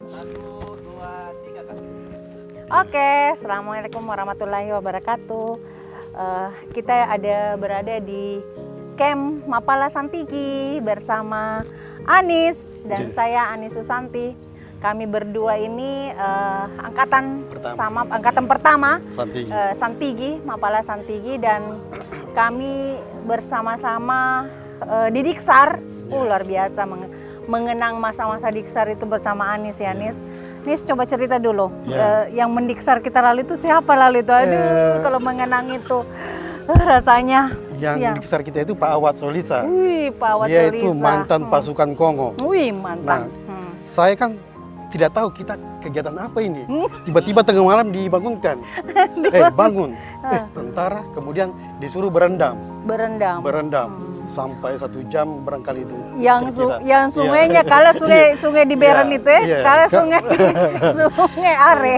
Satu, dua, tiga, Kak. Oke, assalamualaikum warahmatullahi wabarakatuh. Kita berada di Camp Mapala Santigi bersama Anis dan saya Anis Susanti. Kami berdua ini angkatan pertama Santigi. Santigi, Mapala Santigi, dan kami bersama-sama di Diksar. Luar biasa mengenang masa-masa Diksar itu bersama Anis ya, Anis. Nis, coba cerita dulu, yang mendiksar kita lalu itu siapa lalu itu? Aduh, kalau mengenang itu rasanya. Yang mendiksar kita itu Pak Awad Solisa. Wih, Pak Awad Dia Solisa. itu mantan pasukan Kongo. Wih, mantan. Saya kan tidak tahu kita kegiatan apa ini. Tiba-tiba tengah malam dibangunkan. Bangun. Tentara, kemudian disuruh berendam. Berendam. Sampai 1 jam barangkali itu. Yang sungainya, kalau sungai di Beren itu kalau sungai Are.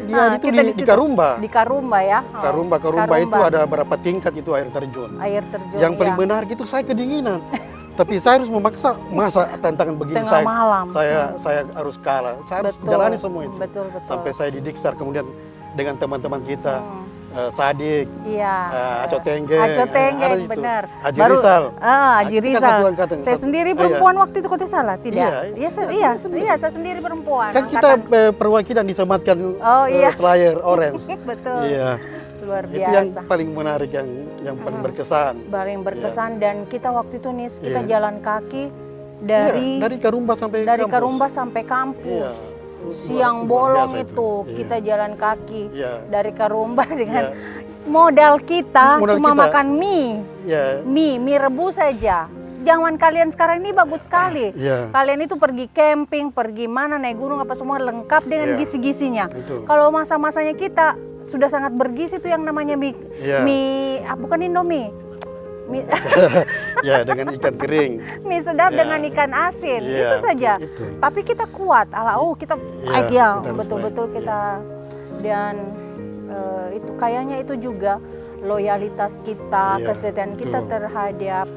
Dia itu di Karumba. Di Karumba ya. Karumba itu ada berapa tingkat itu air terjun. Air terjun. Yang paling menarik itu saya kedinginan. Tapi saya harus memaksa, masa tantangan begini saya harus kalah. Saya harus jalani semua itu. Betul. Sampai saya di Diksar, kemudian dengan teman-teman kita. Sadik, Aco Tenggeng, benar. Haji Rizal. Haji Rizal. Saya sendiri perempuan waktu itu, kok tidak salah? Tidak. Iya, saya sendiri perempuan. Kan kita perwakilan disematkan Slayer Orange. Betul. Iya. Luar biasa. Itu yang paling menarik, yang paling berkesan. Paling berkesan, dan kita waktu itu nih kita jalan kaki dari Karumba sampai kampus. Siang bolong itu kita jalan kaki dari Karumba dengan modal kita cuma makan mie rebus saja. Zaman kalian sekarang ini bagus sekali. Kalian itu pergi camping, pergi mana, naik gunung apa semua lengkap dengan gizi-gizinya. Kalau masa-masanya kita sudah sangat bergizi itu yang namanya mie, bukan Indomie. Dengan ikan kering. Mie sedap dengan ikan asin, itu saja. Tapi kita kuat, kita betul-betul kita. Dan itu kayaknya itu juga loyalitas kita, kesetiaan kita terhadap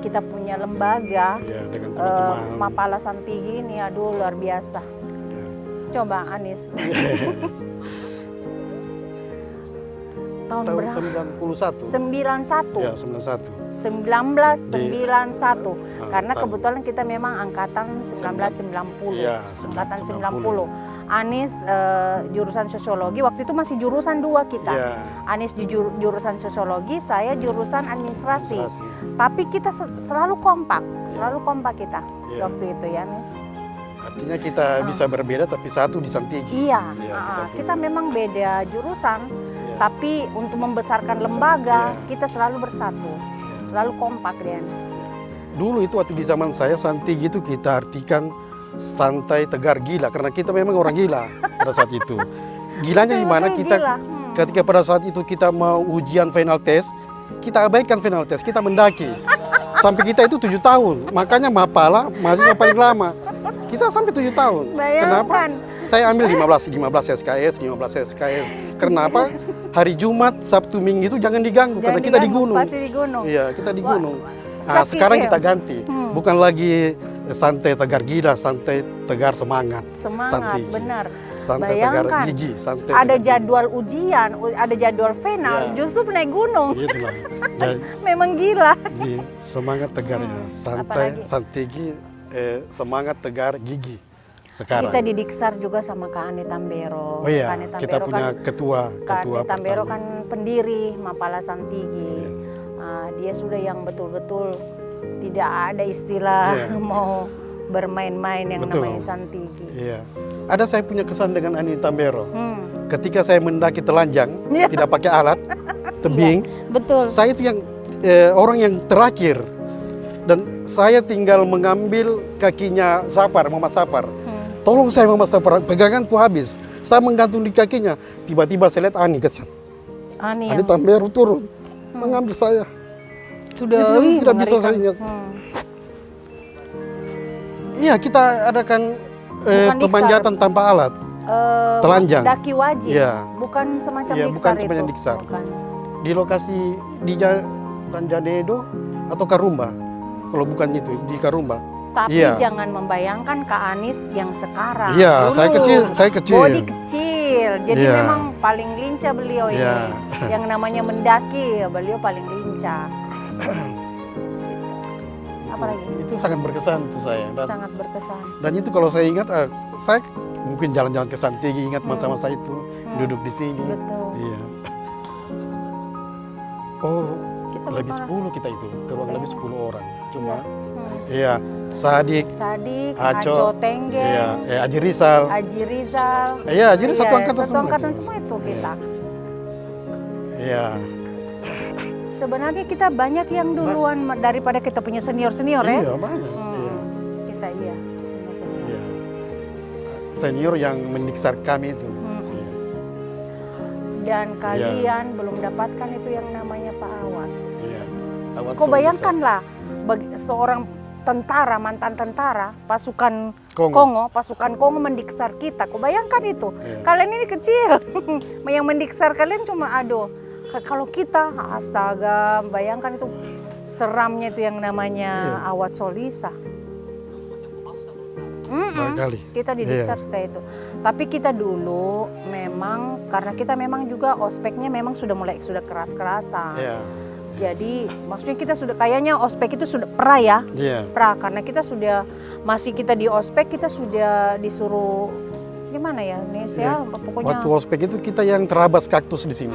kita punya lembaga Mapala Santigi ini, aduh luar biasa. Coba Anis. Tahun berapa? 91. Ya, 91. 1991. Karena kebetulan kita memang angkatan 1990. Angkatan 90. Anis jurusan sosiologi, waktu itu masih jurusan 2 kita. Anis di jurusan sosiologi, saya jurusan administrasi. Tapi kita selalu kompak kita waktu itu ya, Anis. Artinya kita bisa berbeda tapi satu di Santigi. Kita memang beda jurusan. Tapi untuk membesarkan lembaga, kita selalu bersatu, selalu kompak, Dian. Dulu itu waktu di zaman saya, Santigi itu kita artikan santai, tegar, gila. Karena kita memang orang gila pada saat itu. Gilanya di mana kita, ketika pada saat itu kita mau ujian final test, kita abaikan final test, kita mendaki. Sampai kita itu 7 tahun, makanya Mapala mahasiswa paling lama. Kita sampai 7 tahun. Bayangkan. Kenapa? Saya ambil 15 SKS. Kenapa? Hari Jumat, Sabtu, Minggu itu jangan diganggu karena kita di gunung. Pasti di gunung. Iya, kita di gunung. Nah, sekarang kita ganti. Bukan lagi santai tegar gila, santai tegar semangat. Semangat, benar. Santai tegar gigi, santai. Ada jadwal ujian, ada jadwal final, justru naik gunung. Itulah. Memang gila. Jadi semangat tegar ya, santai, Santigi, semangat tegar gigi. Sekarang. Kita di Diksar juga sama Kak Ani Tambero. Kita punya ketua Tambero kan pendiri Mapala Santigi. Dia sudah yang betul-betul tidak ada istilah mau bermain-main yang namanya Santigi. Ada saya punya kesan dengan Ani Tambero. Ketika saya mendaki telanjang, tidak pakai alat, tebing. Betul. Saya itu yang orang yang terakhir. Dan saya tinggal mengambil kakinya Muhammad Safar. Tolong saya Muhammad Safar, peganganku habis. Saya menggantung di kakinya. Tiba-tiba saya lihat Ani kesan. Ani Tambero turun, mengambil saya. Sudah tidak bisa saya ingat. Iya, kita adakan pemanjatan tanpa alat. Telanjang. Daki wajib. Bukan semacam Diksar bukan semacam itu. Diksar. Bukan. Di lokasi di Janedo atau Karumba. Kalau bukan itu, di Karumba. Tapi jangan membayangkan Kak Anies yang sekarang. Iya, Dulu, saya kecil. body kecil. Jadi memang paling lincah beliau ini. Yang namanya mendaki, beliau paling lincah. Apalagi? Itu sangat berkesan untuk saya. Sangat berkesan. Dan itu kalau saya ingat, saya mungkin jalan-jalan ke Santigi, ingat masa-masa itu, duduk di sini. Betul. Iya. Oh, Kita lebih berapa 10 kita itu, teruang lebih 10 orang. Cuma, iya, Sadik, Aco Tengge, Aji Rizal. Iya, Aji Rizal satu angkatan semua. Satu angkatan semua itu kita. Iya. Sebenarnya kita banyak yang duluan daripada kita punya senior-senior ya. Iya, banyak. Iya. Kita iya. Iya. Senior yang mendiksar kami itu. Dan kalian belum dapatkan itu yang namanya Pak Awad. Iya. Awad Kau bayangkanlah seorang tentara, mantan tentara, pasukan Kongo mendiksar kita. Kau bayangkan itu. Kalian ini kecil. Yang mendiksar kalian cuma kalau kita, astaga, bayangkan itu seramnya itu yang namanya Awad Solisa. Kita didiksar kayak itu. Tapi kita dulu memang karena kita memang juga ospeknya memang sudah keras-kerasan. Jadi maksudnya kita sudah kayaknya ospek itu sudah pra karena kita sudah kita di ospek kita sudah disuruh gimana ya Nis ya pokoknya. Waktu ospek itu kita yang terabas kaktus di sini.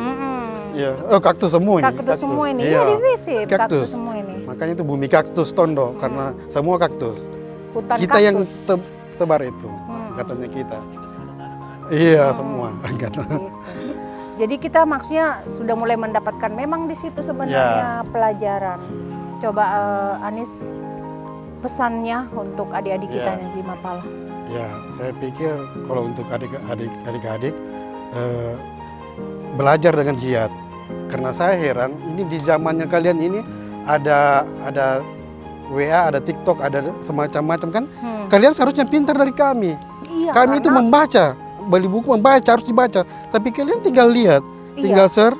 Iya, kaktus semua ini. Kaktus semua ini, iya divisip kaktus semua ini. Makanya itu bumi kaktus Tondo karena semua kaktus. Hutan kita kaktus. Yang tebar itu, katanya kita. Iya semua angkatan. Gitu. Jadi kita maksudnya sudah mulai mendapatkan memang di situ sebenarnya pelajaran. Coba Anies pesannya untuk adik-adik kita yang di Mapala. Ya, saya pikir kalau untuk adik-adik belajar dengan giat. Karena saya heran, ini di zamannya kalian ini ada WA, ada TikTok, ada semacam-macam kan. Kalian seharusnya pintar dari kami. Iya, kami itu membaca, beli buku membaca, harus dibaca. Tapi kalian tinggal lihat, tinggal share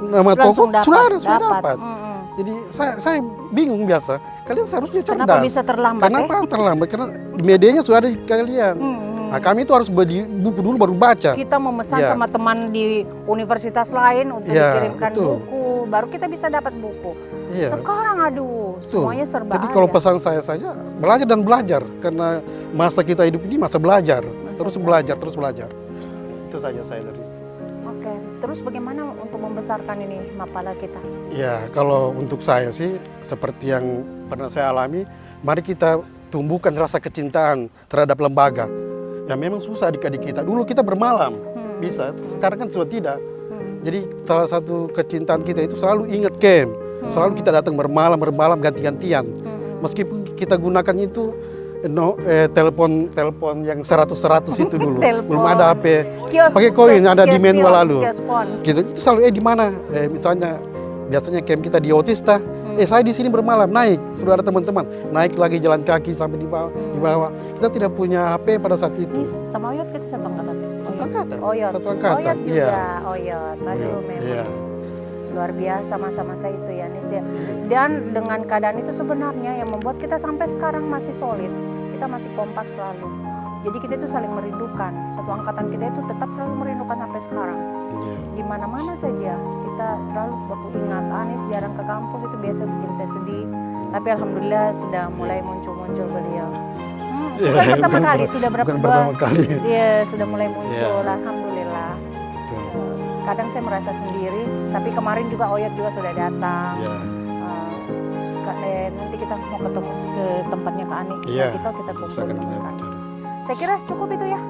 nama toko, sudah dapat. Jadi saya bingung biasa. Kalian seharusnya cerdas. Kenapa bisa terlambat? Kenapa terlambat? Karena medianya sudah ada di kalian. Nah, kami itu harus beli buku dulu baru baca. Kita memesan sama teman di universitas lain untuk dikirimkan buku, baru kita bisa dapat buku. Sekarang semuanya serba Jadi kalau pesan saya saja belajar dan belajar karena masa kita hidup ini masa belajar, terus belajar. Itu saja saya dari. Oke, terus bagaimana untuk membesarkan ini Mapala kita? Ya, kalau untuk saya sih seperti yang pernah saya alami, mari kita tumbuhkan rasa kecintaan terhadap lembaga. Ya memang susah adik-adik kita. Dulu kita bermalam, bisa. Sekarang kan sudah tidak. Jadi salah satu kecintaan kita itu selalu ingat camp. Selalu kita datang bermalam ganti-gantian. Meskipun kita gunakan itu telepon yang 100 itu dulu. Belum ada HP. Pakai koin ada di manual lalu. Gitu. Itu selalu di mana? Misalnya biasanya camp kita di Otista. Saya di sini bermalam, naik, sudah ada teman-teman, naik lagi jalan kaki sampai di bawah. Kita tidak punya HP pada saat itu. Sama Oyot kita satu angkatan. Satu angkatan. Iya. Oyot. Aduh, memang luar biasa masa-masa itu ya, Nis ya. Dan dengan keadaan itu sebenarnya yang membuat kita sampai sekarang masih solid. Kita masih kompak selalu. Jadi kita itu saling merindukan. Satu angkatan kita itu tetap selalu merindukan sampai sekarang. Di mana-mana saja kita selalu ingat Anies jarang ke kampus itu biasa bikin saya sedih. Tapi alhamdulillah sudah mulai muncul beliau. Bukan pertama kali, sudah berapa kali. Iya, sudah mulai muncul. Alhamdulillah. Kadang saya merasa sendiri, tapi kemarin juga Oyot juga sudah datang. Nanti kita mau ketemu ke tempatnya Kak Ani. Kita kumpul. Saya kira cukup itu ya.